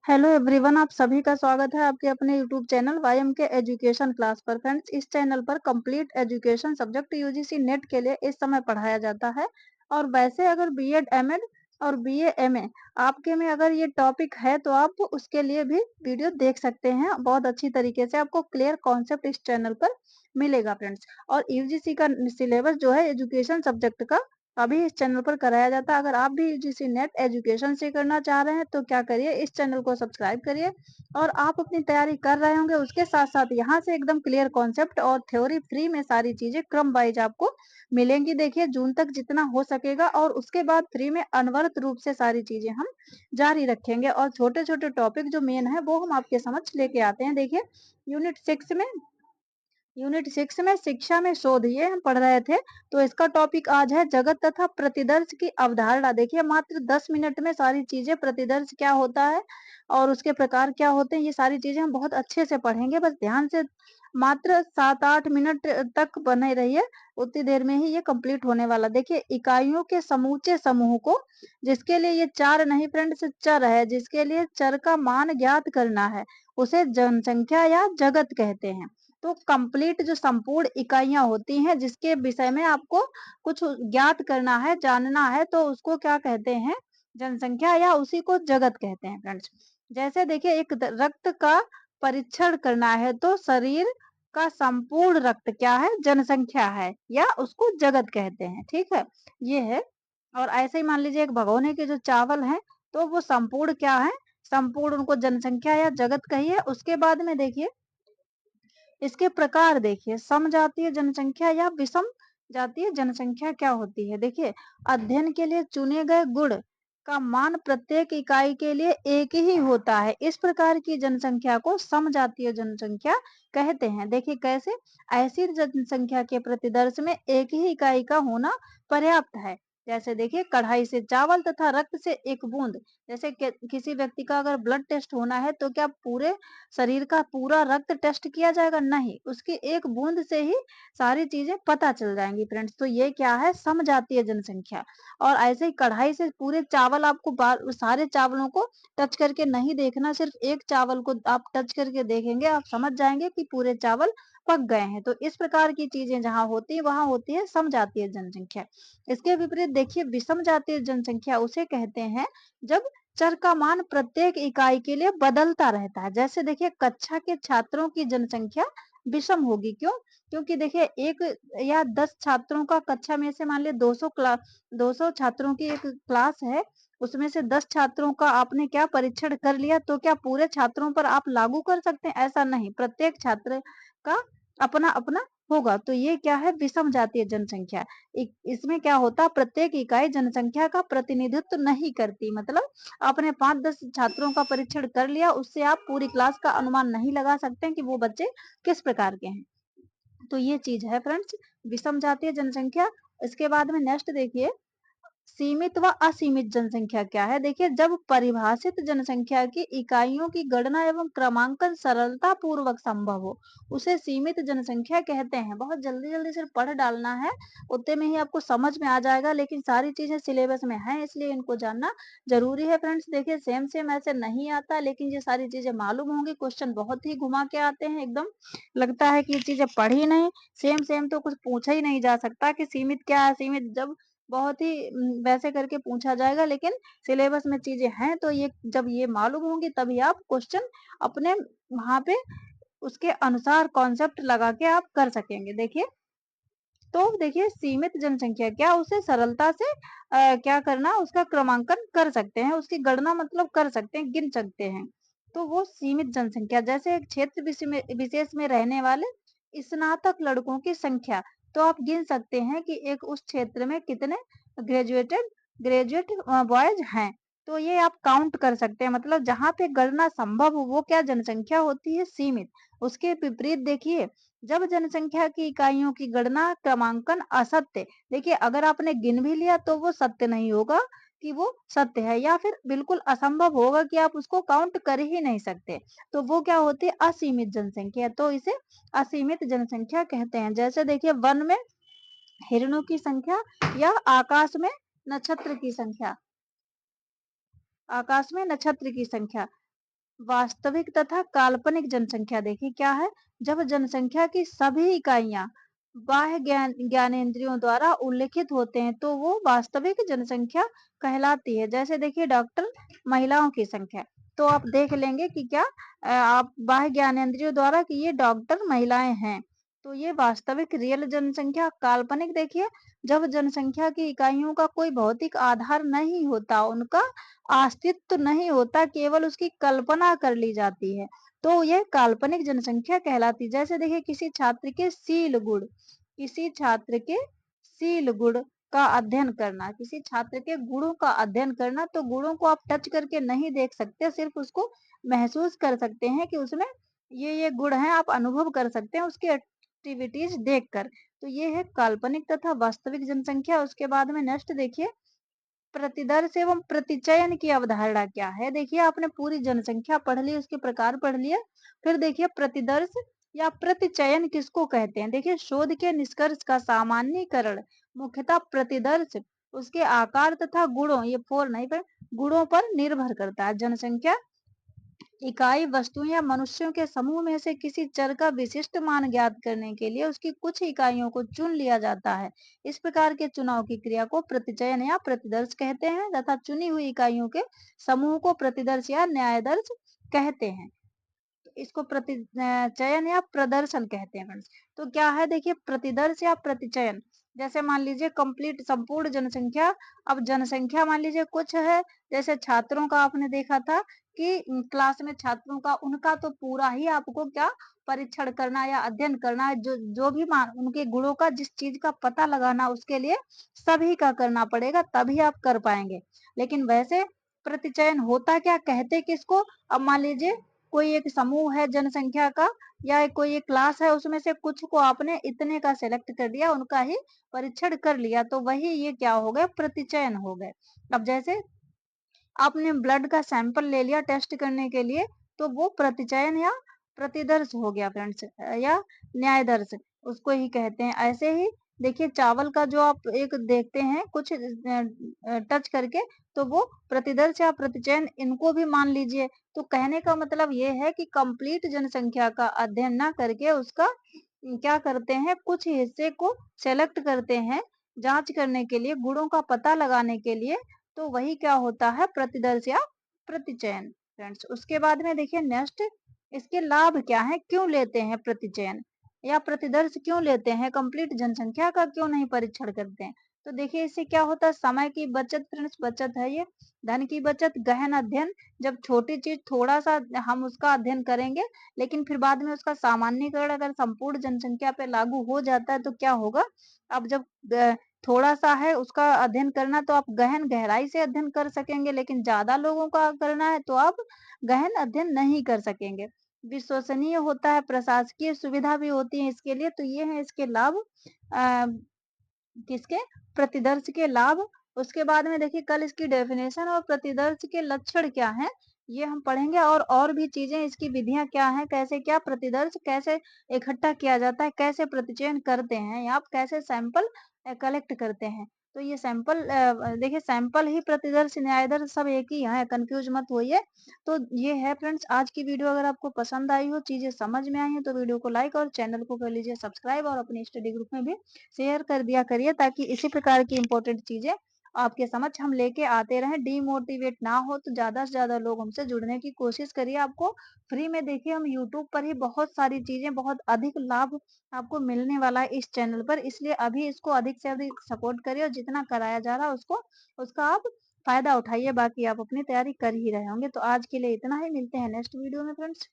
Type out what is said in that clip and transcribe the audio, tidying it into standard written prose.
Hello everyone, आप सभी का स्वागत है आपके अपने यूट्यूब चैनल वाईएम के एजुकेशन क्लास पर। फ्रेंड्स, इस चैनल पर complete education subject UGC net के लिए इस समय पढ़ाया जाता है। और वैसे अगर बीएड एमएड और बीए एमए आपके में अगर ये टॉपिक है तो आप उसके लिए भी वीडियो देख सकते हैं। बहुत अच्छी तरीके से आपको क्लियर कॉन्सेप्ट इस चैनल पर मिलेगा फ्रेंड्स। और यूजीसी का सिलेबस जो है एजुकेशन सब्जेक्ट का अभी इस चैनल पर कराया जाता है। अगर आप भी यूजीसी नेट एजुकेशन से करना चाह रहे हैं तो क्या करिए, इस चैनल को सब्सक्राइब करिए। और आप अपनी तैयारी कर रहे होंगे उसके साथ साथ यहाँ से एकदम क्लियर कॉन्सेप्ट और थ्योरी फ्री में सारी चीजें क्रम वाइज आपको मिलेंगी। देखिए, जून तक जितना हो सकेगा और उसके बाद फ्री में अनवरत रूप से सारी चीजें हम जारी रखेंगे। और छोटे छोटे टॉपिक जो मेन है वो हम आपके समझ लेके आते हैं। देखिए, यूनिट 6 में शिक्षा में शोध ये हम पढ़ रहे थे। तो इसका टॉपिक आज है जगत तथा प्रतिदर्श की अवधारणा। देखिए, मात्र 10 मिनट में सारी चीजें, प्रतिदर्श क्या होता है और उसके प्रकार क्या होते हैं, ये सारी चीजें हम बहुत अच्छे से पढ़ेंगे। बस ध्यान से मात्र 7-8 मिनट तक बने रहिए, उतनी देर में ही ये कंप्लीट होने वाला। देखिए, इकाइयों के समूचे समूह को, जिसके लिए ये चार नहीं फ्रेंड्स चर है, जिसके लिए चर का मान ज्ञात करना है, उसे जनसंख्या या जगत कहते हैं। तो कंप्लीट जो संपूर्ण इकाइयां होती हैं जिसके विषय में आपको कुछ ज्ञात करना है, जानना है, तो उसको क्या कहते हैं, जनसंख्या या उसी को जगत कहते हैं फ्रेंड्स। जैसे देखिए, एक रक्त का परीक्षण करना है तो शरीर का संपूर्ण रक्त क्या है, जनसंख्या है या उसको जगत कहते हैं। ठीक है, ये है। और ऐसे ही मान लीजिए एक भगोने के जो चावल हैं तो वो संपूर्ण क्या है, संपूर्ण उनको जनसंख्या या जगत कहिए। उसके बाद में देखिए, इसके प्रकार देखिए, समजातीय जनसंख्या या विषम जातीय जनसंख्या क्या होती है। देखिए, अध्ययन के लिए चुने गए गुण का मान प्रत्येक इकाई के लिए एक ही होता है। इस प्रकार की जनसंख्या को समजातीय जनसंख्या कहते हैं। देखिए कैसे, ऐसी जनसंख्या के प्रतिदर्श में एक ही इकाई का होना पर्याप्त है। जैसे देखिए, कढ़ाई से चावल तथा रक्त से एक बूंद। जैसे किसी व्यक्ति का अगर ब्लड टेस्ट होना है तो क्या पूरे शरीर का पूरा रक्त टेस्ट किया जाएगा? नहीं, उसकी एक बूंद से ही सारी चीजें पता चल जाएंगी फ्रेंड्स। तो ये क्या है, समजातीय जनसंख्या। और ऐसे ही कढ़ाई से पूरे चावल आपको सारे चावलों को टच करके नहीं देखना, सिर्फ एक चावल को आप टच करके देखेंगे, आप समझ जाएंगे कि पूरे चावल पक गए हैं। तो इस प्रकार की चीजें जहां होती है वहां होती है समजातीय जनसंख्या। इसके विपरीत देखिए, विषम जातीय जनसंख्या उसे कहते हैं जब चर का मान प्रत्येक इकाई के लिए बदलता रहता है। जैसे देखिए, कक्षा के छात्रों की जनसंख्या विषम होगी। क्यों? क्योंकि देखिए, एक या 10 छात्रों का कक्षा में से मान लिया 200 छात्रों की एक क्लास है, उसमें से 10 छात्रों का आपने क्या परीक्षण कर लिया, तो क्या पूरे छात्रों पर आप लागू कर सकते हैं? ऐसा नहीं, प्रत्येक छात्र का अपना अपना होगा। तो ये क्या है, विषम जातीय जनसंख्या। इसमें क्या होता, प्रत्येक इकाई जनसंख्या का प्रतिनिधित्व नहीं करती। मतलब आपने 5-10 छात्रों का परीक्षण कर लिया, उससे आप पूरी क्लास का अनुमान नहीं लगा सकते हैं कि वो बच्चे किस प्रकार के हैं। तो ये चीज है फ्रेंड्स, विषम जातीय जनसंख्या। इसके बाद में नेक्स्ट देखिए, सीमित व असीमित जनसंख्या क्या है। देखिए, जब परिभाषित जनसंख्या की इकाइयों की गणना एवं क्रमांकन सरलता पूर्वक संभव हो, उसे सीमित जनसंख्या कहते हैं। बहुत जल्दी जल्दी सिर्फ पढ़ डालना है, उतने में ही आपको समझ में आ जाएगा। लेकिन सारी चीजें सिलेबस में है, इसलिए इनको जानना जरूरी है फ्रेंड्स। देखिए, सेम सेम ऐसे नहीं आता, लेकिन ये सारी चीजें मालूम होंगी। क्वेश्चन बहुत ही घुमा के आते हैं, एकदम लगता है कि ये चीजें पढ़ी नहीं। सेम सेम तो कुछ पूछा ही नहीं जा सकता कि सीमित क्या है। सीमित जब बहुत ही वैसे करके पूछा जाएगा, लेकिन सिलेबस में चीजें हैं तो ये जब ये मालूम होंगी तभी आप क्वेश्चन अपने वहां पे उसके अनुसार कॉन्सेप्ट लगा के आप कर सकेंगे। देखिए, तो देखिए, सीमित जनसंख्या क्या, उसे सरलता से क्या करना, उसका क्रमांकन कर सकते हैं, उसकी गणना मतलब कर सकते हैं, गिन सकते हैं। तो वो सीमित जनसंख्या, जैसे एक क्षेत्र विशेष में रहने वाले स्नातक लड़कों की संख्या। तो आप गिन सकते हैं कि एक उस क्षेत्र में कितने ग्रेजुएट बॉयज हैं। तो ये आप काउंट कर सकते हैं। मतलब जहां पे गणना संभव हो वो क्या जनसंख्या होती है, सीमित। उसके विपरीत देखिए, जब जनसंख्या की इकाइयों की गणना क्रमांकन असत्य, देखिए अगर आपने गिन भी लिया तो वो सत्य नहीं होगा कि वो सत्य है, या फिर बिल्कुल असंभव होगा कि आप उसको काउंट कर ही नहीं सकते, तो वो क्या होती है, असीमित जनसंख्या। तो इसे असीमित जनसंख्या कहते हैं। जैसे देखिए, वन में हिरणों की संख्या या आकाश में नक्षत्र की संख्या, आकाश में नक्षत्र की संख्या। वास्तविक तथा काल्पनिक जनसंख्या देखिए क्या है, जब जनसंख्या की सभी इकाइयां बाह्य ज्ञानेंद्रियों द्वारा उल्लेखित होते हैं तो वो वास्तविक जनसंख्या कहलाती है। जैसे देखिए डॉक्टर, महिलाओं की संख्या, तो आप देख लेंगे कि क्या आप बाह्य ज्ञानेंद्रियों द्वारा कि ये डॉक्टर महिलाएं हैं, तो ये वास्तविक रियल जनसंख्या। काल्पनिक देखिए, जब जनसंख्या की इकाइयों का कोई भौतिक आधार नहीं होता, उनका अस्तित्व नहीं होता, केवल उसकी कल्पना कर ली जाती है, तो यह काल्पनिक जनसंख्या कहलाती है। जैसे देखिए किसी छात्र के शील गुण का अध्ययन करना, किसी छात्र के गुणों का अध्ययन करना, तो गुणों को आप टच करके नहीं देख सकते, सिर्फ उसको महसूस कर सकते हैं कि उसमें ये गुण हैं, आप अनुभव कर सकते हैं उसकी एक्टिविटीज देखकर। तो ये है काल्पनिक तथा वास्तविक जनसंख्या। उसके बाद में नेक्स्ट देखिए, प्रतिदर्श एवं प्रतिचयन की अवधारणा क्या है। देखिए आपने पूरी जनसंख्या पढ़ ली, उसके प्रकार पढ़ लिए, फिर देखिए प्रतिदर्श या प्रतिचयन किसको कहते हैं। देखिए शोध के निष्कर्ष का सामान्यीकरण मुख्यतः प्रतिदर्श, उसके आकार तथा गुणों, ये फोर नहीं पर गुणों पर निर्भर करता है। जनसंख्या इकाई वस्तुओं या मनुष्यों के समूह में से किसी चर का विशिष्ट मान ज्ञात करने के लिए उसकी कुछ इकाइयों को चुन लिया जाता है। इस प्रकार के चुनाव की क्रिया को प्रतिचयन या प्रतिदर्श कहते हैं तथा चुनी हुई इकाइयों के समूह को प्रतिदर्श या न्यायदर्श कहते हैं। इसको चयन या प्रदर्शन कहते हैं फ्रेंड्स। तो क्या है देखिए, प्रतिदर्श या प्रतिचयन, जैसे मान लीजिए कंप्लीट संपूर्ण जनसंख्या। अब जनसंख्या मान लीजिए कुछ है, जैसे छात्रों का आपने देखा था कि क्लास में छात्रों का, उनका तो पूरा ही आपको क्या परीक्षण करना या अध्ययन करना है, जो जो भी मान उनके गुणों का, जिस चीज का पता लगाना, उसके लिए सभी का करना पड़ेगा, तभी आप कर पाएंगे। लेकिन वैसे प्रतिचयन होता क्या, कहते किसको, अब मान लीजिए कोई एक समूह है जनसंख्या का, या कोई एक क्लास है, उसमें से कुछ को आपने इतने का सिलेक्ट कर दिया, उनका ही परीक्षण कर लिया, तो वही ये क्या हो गए, प्रतिचयन हो गए। अब जैसे आपने ब्लड का सैंपल ले लिया टेस्ट करने के लिए, तो वो प्रतिचयन या प्रतिदर्श हो गया फ्रेंड्स, या न्यायदर्श उसको ही कहते हैं। ऐसे ही देखिए चावल का जो आप एक देखते हैं कुछ टच करके, तो वो प्रतिदर्श या प्रतिचयन, इनको भी मान लीजिए। तो कहने का मतलब ये है कि कंप्लीट जनसंख्या का अध्ययन ना करके उसका क्या करते हैं, कुछ हिस्से को सेलेक्ट करते हैं जांच करने के लिए, गुणों का पता लगाने के लिए, तो वही क्या होता है, प्रतिदर्श या प्रतिचयन फ्रेंड्स। उसके बाद में देखिए नेक्स्ट, इसके लाभ क्या है, क्यों लेते हैं प्रतिचयन या प्रतिदर्श, क्यों लेते हैं, कंप्लीट जनसंख्या का क्यों नहीं परीक्षण करते हैं। तो देखिए इससे क्या होता है, समय की बचत फ्रेंड्स, बचत है ये, धन की बचत, गहन अध्ययन, जब छोटी चीज थोड़ा सा हम उसका अध्ययन करेंगे, लेकिन फिर बाद में उसका सामान्यीकरण अगर संपूर्ण जनसंख्या पे लागू हो जाता है तो क्या होगा, अब जब थोड़ा सा है उसका अध्ययन करना, तो आप गहन गहराई से अध्ययन कर सकेंगे, लेकिन ज्यादा लोगों का करना है तो आप गहन अध्ययन नहीं कर सकेंगे। विश्वसनीय होता है, प्रशासकीय सुविधा भी होती है इसके लिए। तो ये है इसके लाभ, अ, किसके, प्रतिदर्श के लाभ। उसके बाद में देखिए कल इसकी डेफिनेशन और प्रतिदर्श के लक्षण क्या हैं, ये हम पढ़ेंगे, और भी चीजें, इसकी विधियां क्या हैं, कैसे क्या प्रतिदर्श कैसे इकट्ठा किया जाता है, कैसे प्रतिचयन करते हैं, आप कैसे सैंपल कलेक्ट करते हैं। तो ये सैंपल देखिए, सैंपल ही प्रतिदर्श न्यायदर्श सब एक ही है, कंफ्यूज मत होइए। तो ये है फ्रेंड्स आज की वीडियो। अगर आपको पसंद आई हो, चीजें समझ में आई हो, तो वीडियो को लाइक और चैनल को कर लीजिए सब्सक्राइब, और अपनी स्टडी ग्रुप में भी शेयर कर दिया करिए, ताकि इसी प्रकार की इम्पोर्टेंट चीजें आपके समक्ष हम लेके आते रहें। डीमोटिवेट ना हो, तो ज्यादा से ज्यादा लोग हमसे जुड़ने की कोशिश करिए। आपको फ्री में देखिए, हम यूट्यूब पर ही बहुत सारी चीजें, बहुत अधिक लाभ आपको मिलने वाला है इस चैनल पर, इसलिए अभी इसको अधिक से अधिक सपोर्ट करिए, और जितना कराया जा रहा है उसको, उसका आप फायदा उठाइए। बाकी आप अपनी तैयारी कर ही रहे होंगे। तो आज के लिए इतना ही, मिलते हैं नेक्स्ट वीडियो में फ्रेंड्स।